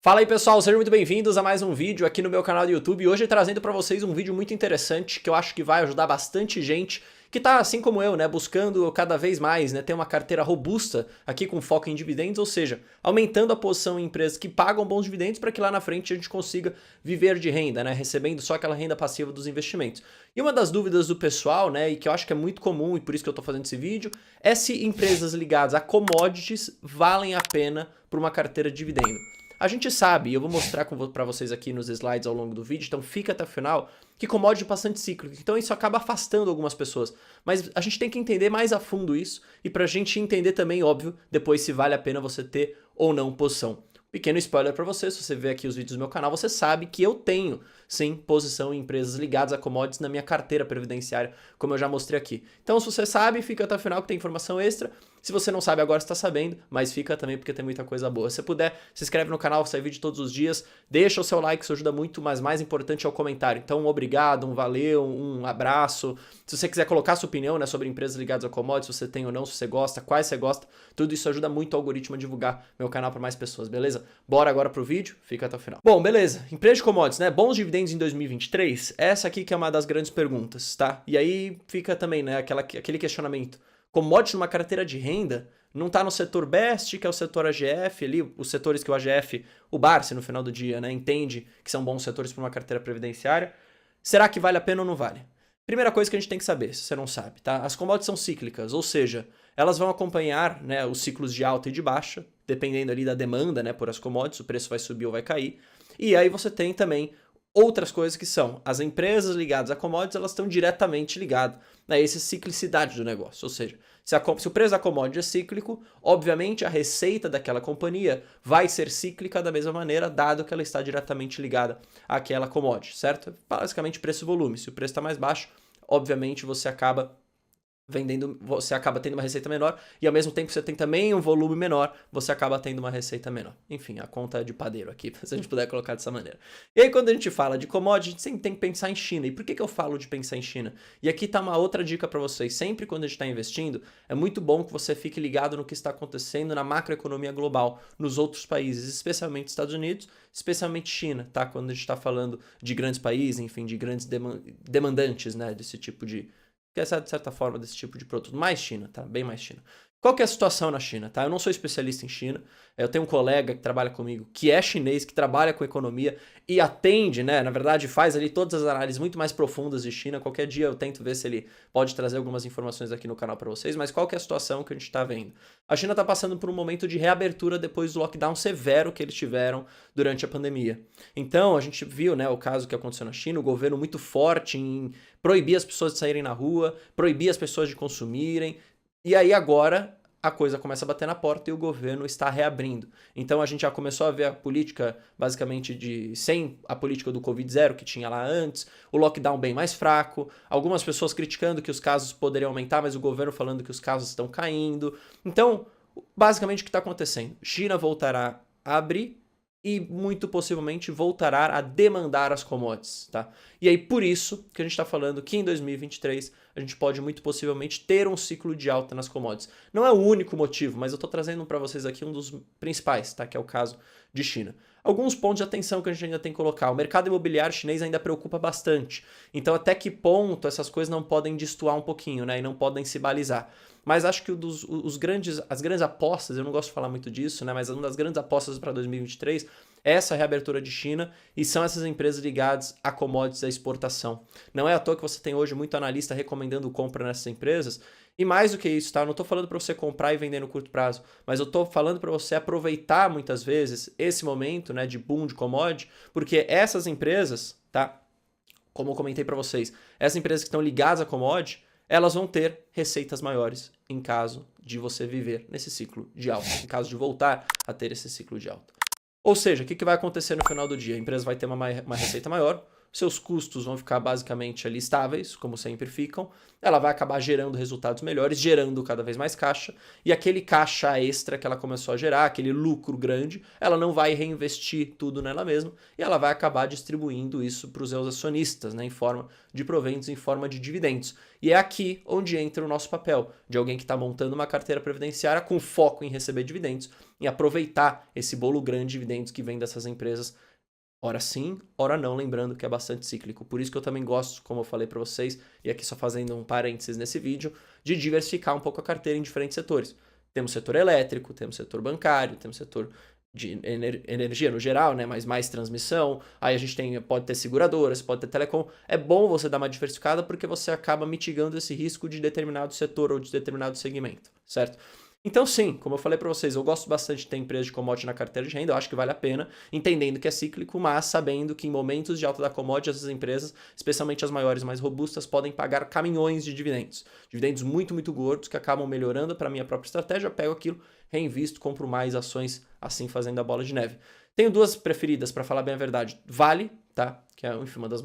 Fala aí pessoal, sejam muito bem-vindos a mais um vídeo aqui no meu canal do YouTube. E hoje trazendo para vocês um vídeo muito interessante que eu acho que vai ajudar bastante gente que tá assim como eu, né, buscando cada vez mais, né, ter uma carteira robusta aqui com foco em dividendos, ou seja, aumentando a posição em empresas que pagam bons dividendos para que lá na frente a gente consiga viver de renda, né, recebendo só aquela renda passiva dos investimentos. E uma das dúvidas do pessoal, né, e que eu acho que é muito comum e por isso que eu tô fazendo esse vídeo, é se empresas ligadas a commodities valem a pena para uma carteira de dividendo. A gente sabe, e eu vou mostrar para vocês aqui nos slides ao longo do vídeo, então fica até o final, que commodity é bastante cíclico, então isso acaba afastando algumas pessoas. Mas a gente tem que entender mais a fundo isso, e pra gente entender também, óbvio, depois se vale a pena você ter ou não posição. Pequeno spoiler para você, se você ver aqui os vídeos do meu canal, você sabe que eu tenho, sim, posição em empresas ligadas a commodities na minha carteira previdenciária, como eu já mostrei aqui. Então, se você sabe, fica até o final que tem informação extra. Se você não sabe agora, está sabendo, mas fica também porque tem muita coisa boa. Se puder, se inscreve no canal, sai vídeo todos os dias, deixa o seu like, isso ajuda muito, mas mais importante é o comentário. Então, um obrigado, um valeu, um abraço. Se você quiser colocar sua opinião, né, sobre empresas ligadas a commodities, se você tem ou não, se você gosta, quais você gosta, tudo isso ajuda muito o algoritmo a divulgar meu canal para mais pessoas, beleza? Bora agora pro vídeo, fica até o final. Bom, beleza, empresa de commodities, né, bons dividendos em 2023? Essa aqui que é uma das grandes perguntas, tá? E aí fica também, né, aquele questionamento. Commodities numa carteira de renda não está no setor BEST, que é o setor AGF, ali, os setores que o AGF, o Barsi no final do dia, né, entende que são bons setores para uma carteira previdenciária. Será que vale a pena ou não vale? Primeira coisa que a gente tem que saber, se você não sabe, tá? As commodities são cíclicas, ou seja, elas vão acompanhar, né, os ciclos de alta e de baixa, dependendo ali da demanda, né, por as commodities, o preço vai subir ou vai cair. E aí você tem também outras coisas que são as empresas ligadas a commodities, elas estão diretamente ligadas a essa ciclicidade do negócio. Ou seja, se o preço da commodity é cíclico, obviamente a receita daquela companhia vai ser cíclica da mesma maneira, dado que ela está diretamente ligada àquela commodity, certo? Basicamente preço e volume. Se o preço está mais baixo, obviamente você acaba tendo uma receita menor e ao mesmo tempo que você tem também um volume menor, você acaba tendo uma receita menor. Enfim, a conta é de padeiro aqui, se a gente puder colocar dessa maneira. E aí quando a gente fala de commodity, a gente sempre tem que pensar em China. E por que eu falo de pensar em China? E aqui tá uma outra dica para vocês. Sempre quando a gente está investindo, é muito bom que você fique ligado no que está acontecendo na macroeconomia global, nos outros países, especialmente Estados Unidos, especialmente China, tá? Quando a gente está falando de grandes países, enfim, de grandes demandantes, né, desse tipo de certa forma desse tipo de produto. Mais China, tá? Bem mais China. Qual que é a situação na China, tá? Eu não sou especialista em China, eu tenho um colega que trabalha comigo, que é chinês, que trabalha com economia e atende, né? Na verdade, faz ali todas as análises muito mais profundas de China. Qualquer dia eu tento ver se ele pode trazer algumas informações aqui no canal para vocês, mas qual que é a situação que a gente está vendo? A China está passando por um momento de reabertura depois do lockdown severo que eles tiveram durante a pandemia. Então, a gente viu, né, o caso que aconteceu na China, o governo muito forte em proibir as pessoas de saírem na rua, proibir as pessoas de consumirem. E aí agora a coisa começa a bater na porta e o governo está reabrindo. Então a gente já começou a ver a política basicamente sem a política do Covid-0 que tinha lá antes, o lockdown bem mais fraco, algumas pessoas criticando que os casos poderiam aumentar, mas o governo falando que os casos estão caindo. Então, basicamente o que está acontecendo? China voltará a abrir e muito possivelmente voltará a demandar as commodities, tá? E aí por isso que a gente está falando que em 2023 a gente pode muito possivelmente ter um ciclo de alta nas commodities. Não é o único motivo, mas eu estou trazendo para vocês aqui um dos principais, tá? Que é o caso de China. Alguns pontos de atenção que a gente ainda tem que colocar. O mercado imobiliário chinês ainda preocupa bastante. Então até que ponto essas coisas não podem destoar um pouquinho, né? E não podem se balizar. Mas acho que as grandes apostas, eu não gosto de falar muito disso, né? Mas uma das grandes apostas para 2023 é essa reabertura de China e são essas empresas ligadas a commodities e a exportação. Não é à toa que você tem hoje muito analista recomendando compra nessas empresas. E mais do que isso, tá? Eu não estou falando para você comprar e vender no curto prazo, mas eu estou falando para você aproveitar muitas vezes esse momento, né, de boom de commodity, porque essas empresas, tá? Como eu comentei para vocês, essas empresas que estão ligadas a commodity, elas vão ter receitas maiores em caso de você viver nesse ciclo de alta, em caso de voltar a ter esse ciclo de alta. Ou seja, o que vai acontecer no final do dia? A empresa vai ter uma receita maior, seus custos vão ficar basicamente ali estáveis, como sempre ficam, ela vai acabar gerando resultados melhores, gerando cada vez mais caixa, e aquele caixa extra que ela começou a gerar, aquele lucro grande, ela não vai reinvestir tudo nela mesma, e ela vai acabar distribuindo isso para os seus acionistas, né, em forma de proventos, em forma de dividendos. E é aqui onde entra o nosso papel, de alguém que está montando uma carteira previdenciária com foco em receber dividendos, em aproveitar esse bolo grande de dividendos que vem dessas empresas. Ora sim, ora não, lembrando que é bastante cíclico. Por isso que eu também gosto, como eu falei para vocês, e aqui só fazendo um parênteses nesse vídeo, de diversificar um pouco a carteira em diferentes setores. Temos setor elétrico, temos setor bancário, temos setor de energia no geral, né, mas mais transmissão. Aí a gente pode ter seguradoras, pode ter telecom. É bom você dar uma diversificada porque você acaba mitigando esse risco de determinado setor ou de determinado segmento, certo? Então sim, como eu falei para vocês, eu gosto bastante de ter empresas de commodity na carteira de renda, eu acho que vale a pena, entendendo que é cíclico, mas sabendo que em momentos de alta da commodity, essas empresas, especialmente as maiores, mais robustas, podem pagar caminhões de dividendos. Dividendos muito, muito gordos que acabam melhorando para a minha própria estratégia, eu pego aquilo, reinvisto, compro mais ações, assim fazendo a bola de neve. Tenho duas preferidas, para falar bem a verdade. Vale, tá? Que é, enfim, uma das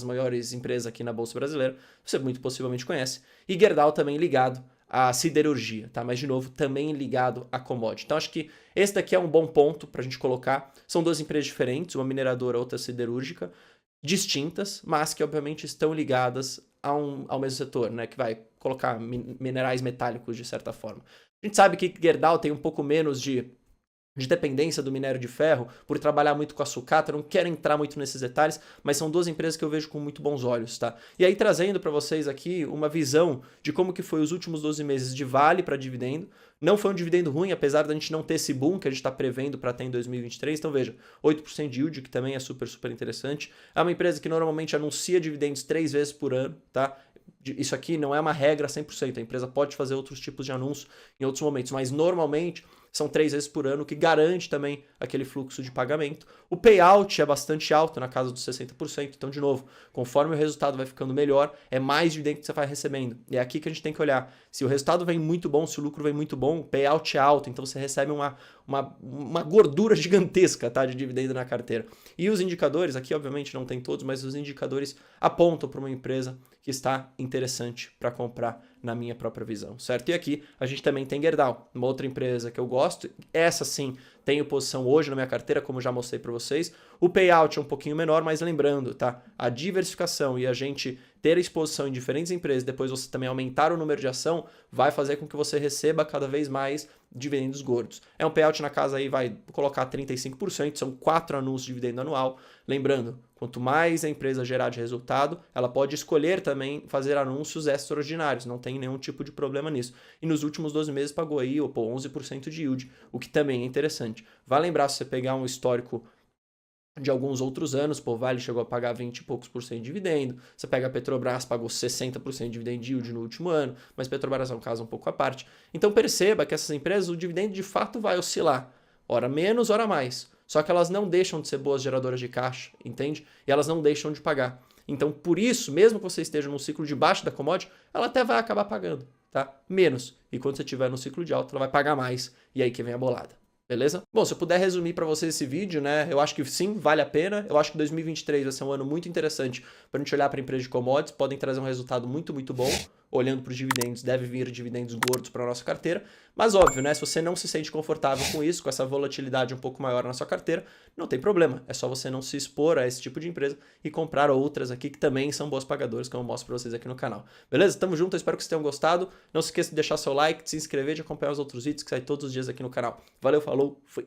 maiores empresas aqui na Bolsa Brasileira, você muito possivelmente conhece, e Gerdau também ligado a siderurgia, tá? Mas, de novo, também ligado a commodity. Então, acho que esse daqui é um bom ponto para a gente colocar. São duas empresas diferentes, uma mineradora, outra siderúrgica, distintas, mas que, obviamente, estão ligadas ao mesmo setor, né? Que vai colocar minerais metálicos, de certa forma. A gente sabe que Gerdau tem um pouco menos de dependência do minério de ferro, por trabalhar muito com a sucata, não quero entrar muito nesses detalhes, mas são duas empresas que eu vejo com muito bons olhos, tá? E aí trazendo para vocês aqui uma visão de como que foi os últimos 12 meses de Vale para dividendo. Não foi um dividendo ruim, apesar da gente não ter esse boom que a gente está prevendo para ter em 2023, então veja, 8% de yield, que também é super, super interessante. É uma empresa que normalmente anuncia dividendos 3 vezes por ano, tá? Isso aqui não é uma regra 100%, a empresa pode fazer outros tipos de anúncio em outros momentos, mas normalmente são 3 vezes por ano, que garante também aquele fluxo de pagamento. O payout é bastante alto, na casa dos 60%, então, de novo, conforme o resultado vai ficando melhor, é mais dividendo que você vai recebendo. E é aqui que a gente tem que olhar. Se o resultado vem muito bom, se o lucro vem muito bom, o payout é alto, então você recebe uma gordura gigantesca, tá, de dividendo na carteira. E os indicadores, aqui obviamente não tem todos, mas os indicadores apontam para uma empresa que está interessante para comprar na minha própria visão, certo? E aqui a gente também tem Gerdau, uma outra empresa que eu gosto. Essa sim, tenho posição hoje na minha carteira, como já mostrei para vocês. O payout é um pouquinho menor, mas lembrando, tá? A diversificação e a gente ter exposição em diferentes empresas, depois você também aumentar o número de ação, vai fazer com que você receba cada vez mais dividendos gordos. É um payout na casa aí, vai colocar 35%, são 4 anúncios de dividendo anual. Lembrando, quanto mais a empresa gerar de resultado, ela pode escolher também fazer anúncios extraordinários, não tem nenhum tipo de problema nisso. E nos últimos 12 meses pagou aí 11% de yield, o que também é interessante. Vai lembrar, se você pegar um histórico de alguns outros anos, Vale chegou a pagar 20 e poucos por cento de dividendo, você pega a Petrobras, pagou 60% de dividend yield no último ano, mas Petrobras é um caso um pouco à parte. Então perceba que essas empresas, o dividendo de fato vai oscilar, ora menos, ora mais, só que elas não deixam de ser boas geradoras de caixa, entende? E elas não deixam de pagar. Então por isso, mesmo que você esteja num ciclo de baixo da commodity, ela até vai acabar pagando, tá? Menos. E quando você estiver no ciclo de alta, ela vai pagar mais, e aí que vem a bolada. Beleza? Bom, se eu puder resumir para vocês esse vídeo, né, eu acho que sim, vale a pena. Eu acho que 2023 vai ser um ano muito interessante para a gente olhar para empresas de commodities, podem trazer um resultado muito, muito bom. Olhando para os dividendos, deve vir dividendos gordos para a nossa carteira. Mas óbvio, né, se você não se sente confortável com isso, com essa volatilidade um pouco maior na sua carteira, não tem problema. É só você não se expor a esse tipo de empresa e comprar outras aqui que também são boas pagadoras, como eu mostro para vocês aqui no canal. Beleza? Tamo junto, eu espero que vocês tenham gostado. Não se esqueça de deixar seu like, de se inscrever, de acompanhar os outros vídeos que saem todos os dias aqui no canal. Valeu, falou, fui!